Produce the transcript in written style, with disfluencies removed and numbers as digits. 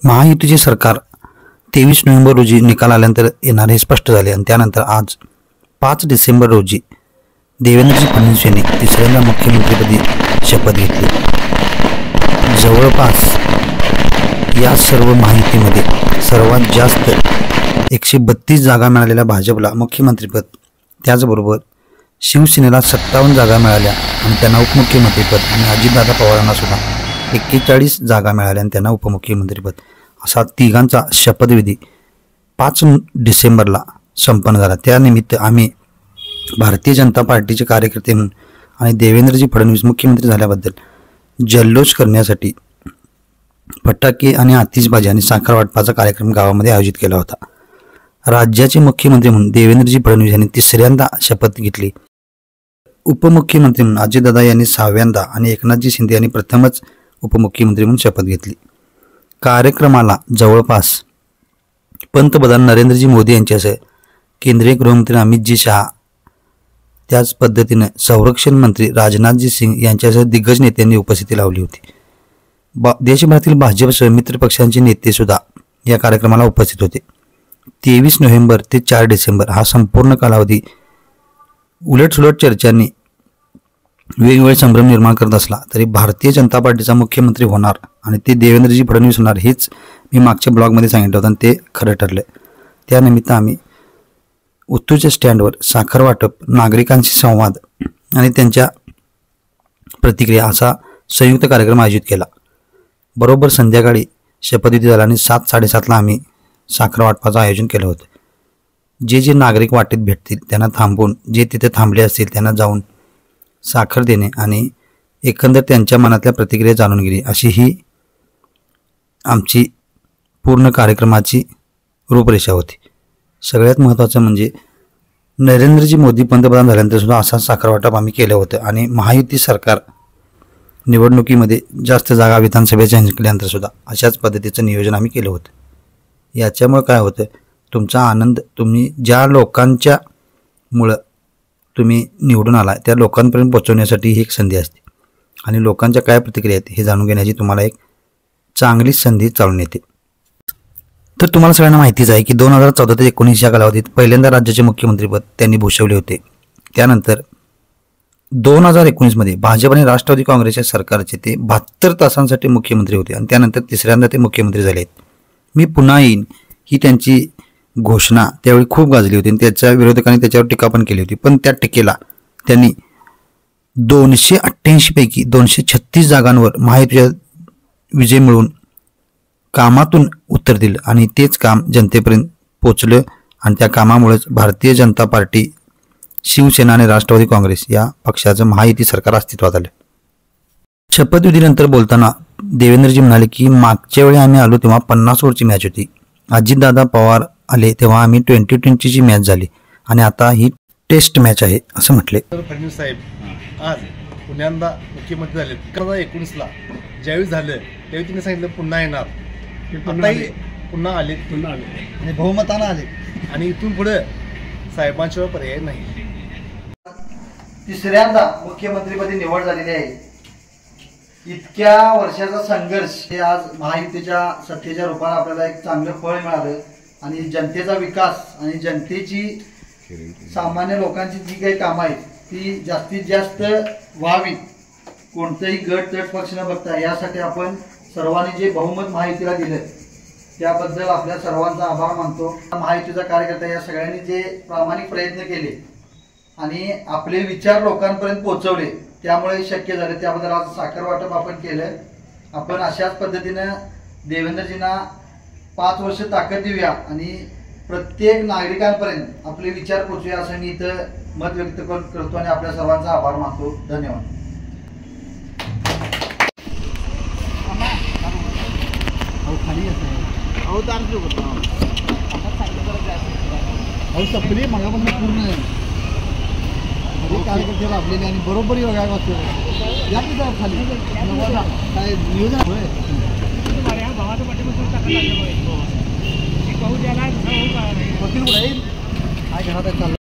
महायुतीचे सरकार 23 नोव्हेंबर रोजी निकाल आल्यानंतर येणार हे स्पष्ट झाले आणि त्यानंतर आज 5 डिसेंबर रोजी देवेंद्रजी फडणवीस यांनी तिसऱ्यांदा मुख्यमंत्रीपदी शपथ घेतली। जवळपास या सर्व माहितीमध्ये सर्वात जास्त 132 जागा मिळालेल्या भाजपला मुख्यमंत्रीपद, त्याचबरोबर शिवसेनेला 57 जागा मिळाल्या आणि त्यांना उपमुख्यमंत्रीपद आणि अजितदादा पवारांना सुद्धा 41 जागा मिळाल्या आणि त्यांना उपमुख्यमंत्रीपद असा तिघांचा शपथविधी 5 डिसेंबरला संपन्न झाला। त्यानिमित्त आम्ही भारतीय जनता पार्टीचे कार्यकर्ते म्हणून आणि देवेंद्रजी फडणवीस मुख्यमंत्री झाल्याबद्दल जल्लोष करण्यासाठी फटाके आणि आतिषबाजी आणि साखर वाटपाचा कार्यक्रम गावामध्ये आयोजित केला होता। राज्याचे मुख्यमंत्री म्हणून देवेंद्रजी फडणवीस यांनी तिसऱ्यांदा शपथ घेतली। उपमुख्यमंत्री म्हणून अजितदादा यांनी 6व्यांदा आणि एकनाथजी शिंदे यांनी प्रथमच उपमुख्यमंत्री म्हणून शपथ घेतली। कार्यक्रमाला जवळपास पंतप्रधान नरेंद्रजी मोदी यांच्यासह केंद्रीय गृहमंत्री अमितजी शहा, त्याच पद्धतीने संरक्षण मंत्री राजनाथजी सिंग यांच्यासह दिग्गज नेत्यांनी उपस्थिती लावली होती। देशभरातील भाजपसह मित्र पक्षांचे नेते सुद्धा या कार्यक्रमाला उपस्थित होते। 23 नोव्हेंबर ते 4 डिसेंबर हा संपूर्ण कालावधी उलटसुलट चर्चांनी वेगवेगळे संभ्रम निर्माण करत असला तरी भारतीय जनता पार्टीचा मुख्यमंत्री होणार आणि ते देवेंद्रजी फडणवीस होणार हेच मी मागच्या ब्लॉगमध्ये सांगितलं होतं आणि ते खरं ठरले। त्यानिमित्त आम्ही उत्तूरच्या स्टँडवर साखर वाटप, नागरिकांशी संवाद आणि त्यांच्या प्रतिक्रिया असा संयुक्त कार्यक्रम आयोजित केला। बरोबर संध्याकाळी शपथविधी झाला आणि 7-7:30ला आम्ही साखर वाटपाचं आयोजन केलं होतं। जे नागरिक वाटेत भेटतील त्यांना थांबवून, जे तिथे थांबले असतील त्यांना जाऊन साखर देणे आणि एकंदर त्यांच्या मनातल्या प्रतिक्रिया जाणून घेणे अशी ही आमची पूर्ण कार्यक्रमाची रूपरेषा होती। सगळ्यात महत्त्वाचं म्हणजे नरेंद्रजी मोदी पंतप्रधान झाल्यानंतर सुद्धा असा साखर वाटप आम्ही केलं होतं आणि महायुती सरकार निवडणुकीमध्ये जास्त जागा विधानसभेच्या जिंकल्यानंतर सुद्धा अशाच पद्धतीचं नियोजन आम्ही केलं होतं। याच्यामुळे काय होतं, तुमचा आनंद तुम्ही ज्या लोकांच्या मुळे तुम्ही निवडून आलाय त्या लोकांपर्यंत पोहोचवण्यासाठी ही एक संधी असते आणि लोकांच्या काय प्रतिक्रिया आहेत हे जाणून घेण्याची तुम्हाला एक चांगली संधी चालून येते। तर तुम्हाला सगळ्यांना माहितीच आहे की 2014 ते 19 या कालावधीत पहिल्यांदा राज्याचे मुख्यमंत्रीपद त्यांनी भूषवले होते। त्यानंतर 2019 मध्ये भाजप आणि राष्ट्रवादी काँग्रेसच्या सरकारचे ते 72 तासांसाठी मुख्यमंत्री होते आणि त्यानंतर तिसऱ्यांदा ते मुख्यमंत्री झाले आहेत। मी पुन्हा येईन ही त्यांची घोषणा त्यावेळी खूप गाजली होती आणि त्याच्या विरोधकांनी त्याच्यावर टीका पण केली होती, पण त्या टीकेला त्यांनी 288 पैकी 236 जागांवर महायुतीचा विजय मिळवून कामातून उत्तर दिलं आणि तेच काम जनतेपर्यंत पोचलं आणि त्या कामामुळेच भारतीय जनता पार्टी, शिवसेना आणि राष्ट्रवादी काँग्रेस या पक्षाचं महायुती सरकार अस्तित्वात आलं। शपथविधीनंतर बोलताना देवेंद्रजी म्हणाले की मागच्या वेळी आम्ही आलो तेव्हा 50 ओव्हरची मॅच होती, अजितदादा पवार आले तेव्हा आम्ही 2020ची मॅच झाली आणि आता ही टेस्ट मॅच आहे असं म्हटले। फडणवीस साहेब आज पुण्यांदा मुख्यमंत्री झाले। 2019ला ज्यावेळी झालं त्यावेळी तिने सांगितलं पुन्हा येणार, आताही पुन्हा आले आणि बहुमतानं आले आणि इथून पुढे साहेबांशिवाय पर्याय नाही। तिसऱ्यांदा मुख्यमंत्रीपदी निवड झालेली आहे। इतक्या वर्षाचा संघर्ष हे आज महायुतीच्या सत्तेच्या रूपाने आपल्याला एक चांगलं फळ मिळालं आणि जनतेचा विकास आणि जनतेची, सामान्य लोकांची जी काही कामं आहेत ती जास्तीत जास्त व्हावी, कोणतंही गट तट पक्ष न बघता यासाठी आपण सर्वांनी जे बहुमत महायुतीला दिलं त्याबद्दल आपल्या सर्वांचा आभार मानतो। महायुतीचा कार्यकर्ता या सगळ्यांनी जे प्रामाणिक प्रयत्न केले आणि आपले विचार लोकांपर्यंत पोहोचवले त्यामुळे शक्य झाले, त्याबद्दल आज साखर वाटप आपण केलं। आपण अशाच पद्धतीनं देवेंद्रजींना 5 वर्ष ताकद देऊया आणि प्रत्येक नागरिकांपर्यंत आपले विचार पोहोचूया असं मी इथं मत व्यक्त करतो आणि आपल्या सर्वांचा आभार मानतो। धन्यवाद। सपली मगापासून पूर्ण कार्यकर्ते लाभलेले आणि बरोबर योगा वाचतो या की खाली काय नियोजन भावाच्या पाठीपासून टाकलं काय घरात चाललं।